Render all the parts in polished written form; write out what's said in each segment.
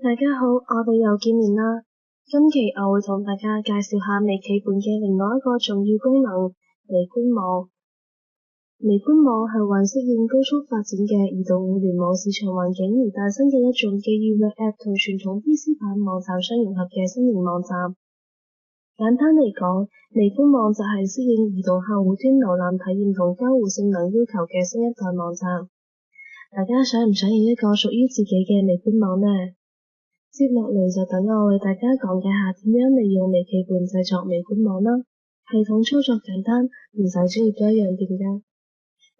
大家好，我哋又見面啦。今期我會同大家介紹下微企盤嘅另外一個重要功能——微觀網。微觀網係為適應高速發展嘅移動互聯網市場環境而誕生嘅一種基於 Web App 同傳統 PC 版網站相融合嘅新型網站。簡單嚟講，微觀網就係適應移動客戶端瀏覽體驗同交互性能要求嘅新一代網站。大家想唔想要一個屬於自己嘅微觀網呢？接落嚟就等我為大家講解下點樣利用微企盤製作微觀網啦。系統操作簡單，唔使專業都一樣掂㗎。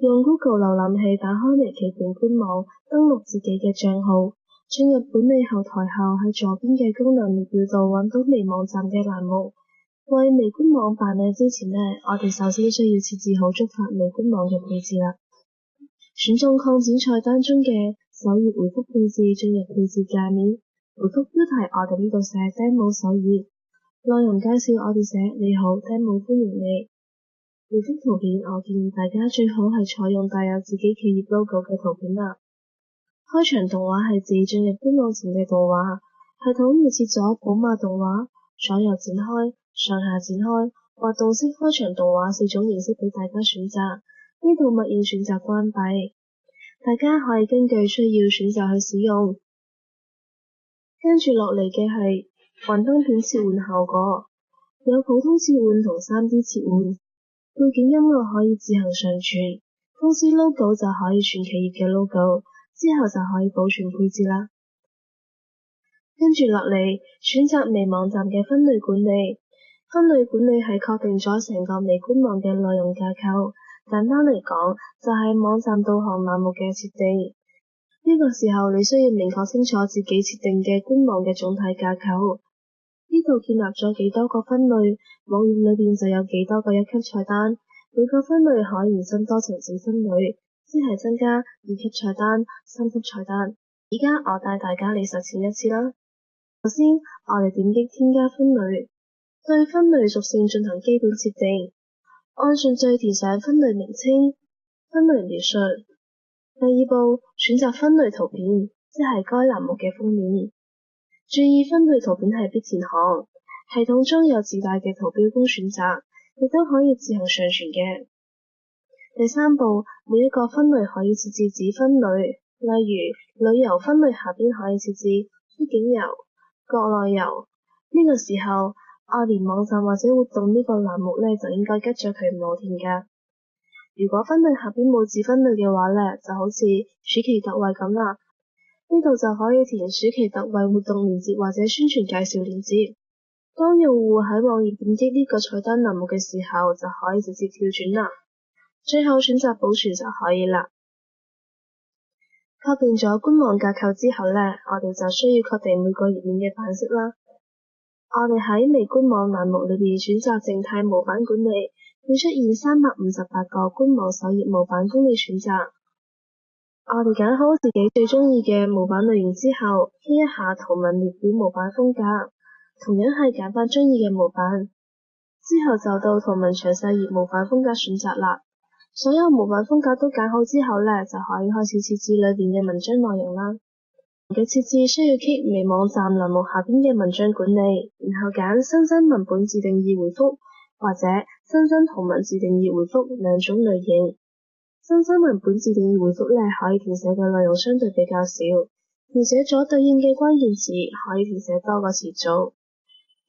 用 Google 瀏覽器打開微企盤官網，登錄自己嘅帳號，進入管理後台後喺左邊嘅功能列表度揾到微網站嘅欄目。為微觀網辦理之前呢，我哋首先需要設置好觸發微觀網嘅配置啦。選中擴展菜單中嘅首頁回覆配置，進入配置界面。回覆標題，我哋呢度寫 Demo 首頁，內容介紹我哋寫你好 Demo 歡迎你。回覆圖片，我建議大家最好係採用帶有自己企業 logo 嘅圖片啦。開場動畫係指進入官網前嘅動畫，系統預設咗寶馬動畫、左右展開、上下展開、滑動式開場動畫4種形式俾大家選擇，呢度默認選擇關閉，大家可以根據需要選擇去使用。跟住落嚟嘅係幻燈片切換效果，有普通切換同 3D 切換。背景音樂可以自行上傳，公司 logo 就可以選企業嘅 logo， 之後就可以保存配置啦。跟住落嚟，選擇微網站嘅分類管理。分類管理係確定咗成個微觀網嘅內容架構，簡單嚟講就係網站導航欄目嘅設定。呢個時候你需要明確清楚自己設定嘅官網嘅總體架構。呢度建立咗幾多個分類，網頁裏邊就有幾多個一級菜單，每個分類可延伸多層次分類，即係增加2級菜單、3級菜單。而家我帶大家嚟實踐一次啦。首先，我哋點擊添加分類，對分類屬性進行基本設定，按順序填上分類名稱、分類描述。第二步，選擇分類圖片，即係該欄目嘅封面。注意分類圖片係必填行，系統中有自帶嘅圖標供選擇，亦都可以自行上傳嘅。第三步，每一個分類可以設置子分類，例如旅遊分類下邊可以設置出境遊、國內遊。呢個時候，愛蓮網站或者活動呢個欄目呢，就應該吉咗佢唔好填㗎。如果分類下邊冇子分類嘅話呢，就好似暑期特惠咁啦，呢度就可以填暑期特惠活動鏈接或者宣傳介紹鏈接。當用戶喺網頁點擊呢個菜單欄目嘅時候，就可以直接跳轉啦。最後選擇保存就可以啦。確定咗官網架構之後呢，我哋就需要確定每個頁面嘅版式啦。我哋喺微觀網欄目裏邊選擇靜態模板管理，會出現358個官網首頁模板供你選擇。我哋揀好自己最中意嘅模板類型之後，傾一下圖文列表模板風格，同樣係揀翻中意嘅模板。之後就到圖文詳細頁模板風格選擇啦。所有模板風格都揀好之後呢，就可以開始設置裏邊嘅文章內容啦。嘅設置需要 click 微網站欄目下邊嘅文章管理，然後揀新增文本自定義回覆或者新增圖文自定義回覆兩種類型。新增文本自定義回覆呢，可以填寫嘅內容相對比較少，填寫咗對應嘅關鍵詞可以填寫多個詞組。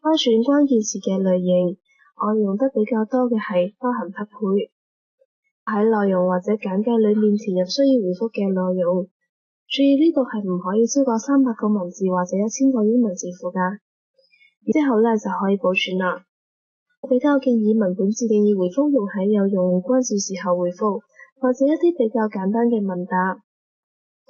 開選關鍵詞嘅類型，我用得比較多嘅係包含匹配。喺內容或者簡介裏面填入需要回覆嘅內容。注意呢度係唔可以超過300個文字或者1000個英文字符㗎。之後呢，就可以保存啦。我比較建議文本自定義回覆用喺有用戶關注時候回覆，或者一啲比較簡單嘅問答。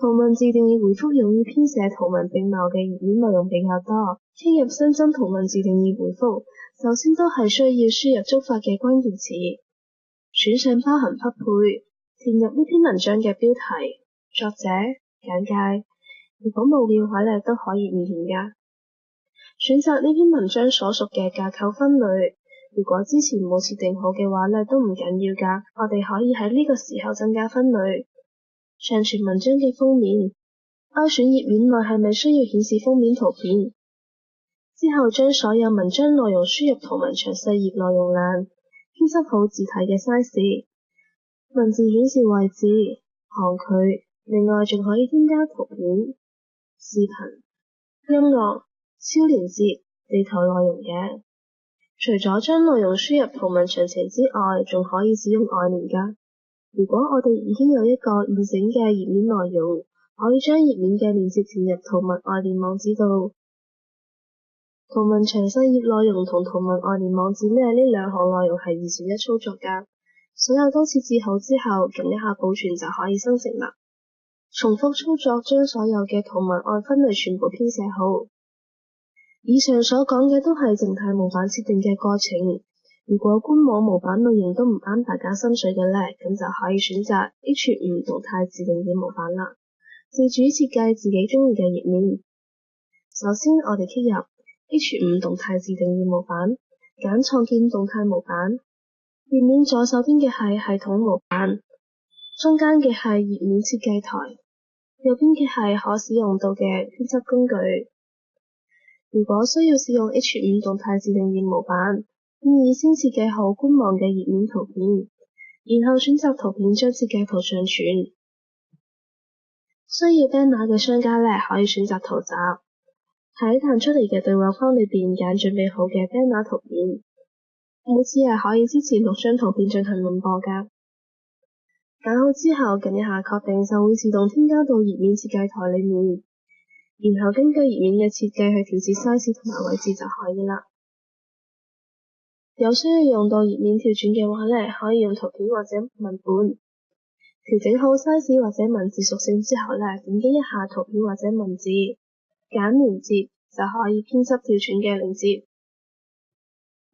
圖文自定義回覆用於編寫圖文並茂嘅頁面內容比較多。傾入新增圖文自定義回覆，首先都係需要輸入觸發嘅關鍵詞，選上包含匹配，填入呢篇文章嘅標題、作者、簡介。如果冇嘅話呢，都可以唔填㗎。選擇呢篇文章所屬嘅架構分類，如果之前冇設定好嘅話呢，都唔緊要㗎。我哋可以喺呢個時候增加分類。上傳文章嘅封面，勾選頁面內係咪需要顯示封面圖片，之後將所有文章內容輸入圖文詳細頁內容欄，編輯好字體嘅 size， 文字顯示位置、行距，另外仲可以添加圖片、視頻、音樂、超連接、地圖內容嘅。除咗將內容輸入圖文詳情之外，仲可以使用外連㗎。如果我哋已經有一個現成嘅頁面內容，可以將頁面嘅連接填入圖文外連網址度。圖文詳細頁內容同圖文外連網址呢兩項內容係二選一操作㗎。所有都設置好之後，撳一下保存就可以生成啦。重複操作，將所有嘅圖文按分類全部編寫好。以上所講嘅都係靜態模板設定嘅過程。如果官網模板類型都唔啱大家心水嘅呢，咁就可以選擇 H5 動態自定義模板啦。自主設計自己中意嘅頁面。首先我哋 click 入 H5 動態自定義模板，揀創建動態模板。頁面左手邊嘅係系統模板，中間嘅係頁面設計台，右邊嘅係可使用到嘅編輯工具。如果需要使用 H5 動態自定義模板，建議先設計好官網嘅頁面圖片，然後選擇圖片將設計圖上傳。需要 banner 嘅商家呢，可以選擇圖集，喺彈出嚟嘅對話框裏邊揀準備好嘅 banner 圖片，每次係可以支持6張圖片進行輪播㗎。揀好之後撳一下確定，就會自動添加到頁面設計台裏面。然後根據頁面嘅設計去調節 size 同埋位置就可以啦。有需要用到頁面跳轉嘅話呢，可以用圖片或者文本。調整好 size 或者文字屬性之後呢，點擊一下圖片或者文字，揀連接就可以編輯跳轉嘅連接。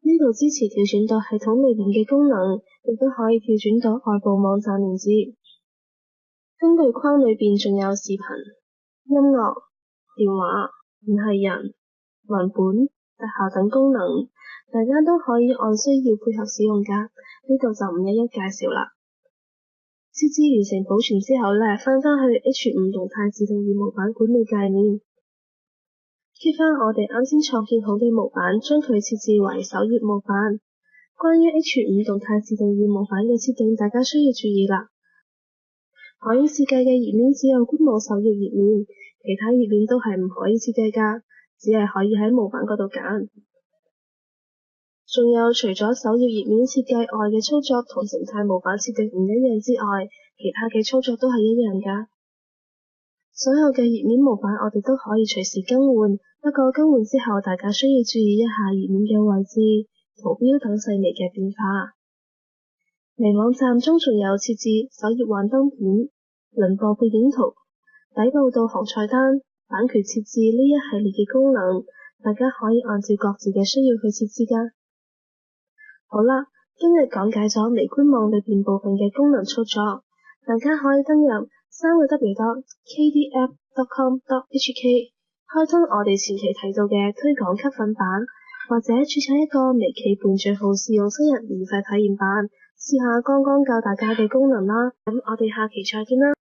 呢度支持跳轉到系統裏面嘅功能，亦都可以跳轉到外部網站連接。工具框裏邊仲有視頻、音樂、電話、聯繫人、文本、特效等功能，大家都可以按需要配合使用㗎。呢度就唔一一介紹啦。設置完成保存之後呢，返去 H5 動態自定義模板管理界面，揭返我哋啱先創建好嘅模板，將佢設置為首頁模板。關於 H5 動態自定義模板嘅設定，大家需要注意啦。可以設計嘅頁面只有官網首頁頁面，其他頁面都係唔可以設計㗎，只係可以喺模板嗰度揀。仲有除咗首頁頁面設計外嘅操作同靜態模板設定唔一樣之外，其他嘅操作都係一樣㗎。所有嘅頁面模板我哋都可以隨時更換，不過更換之後大家需要注意一下頁面嘅位置、圖標等細微嘅變化。微網站中仲有設置首頁幻燈片、輪播背景圖、底部導航菜單、版權設置呢一系列嘅功能，大家可以按照各自嘅需要去設置㗎。好啦，今日講解咗微官網裏邊部分嘅功能操作，大家可以登入www.kdf.com.hk 開通我哋前期提到嘅推廣吸粉版，或者註冊一個微企伴賬號試用7日免費體驗版，試下剛剛教大家嘅功能啦。咁我哋下期再見啦。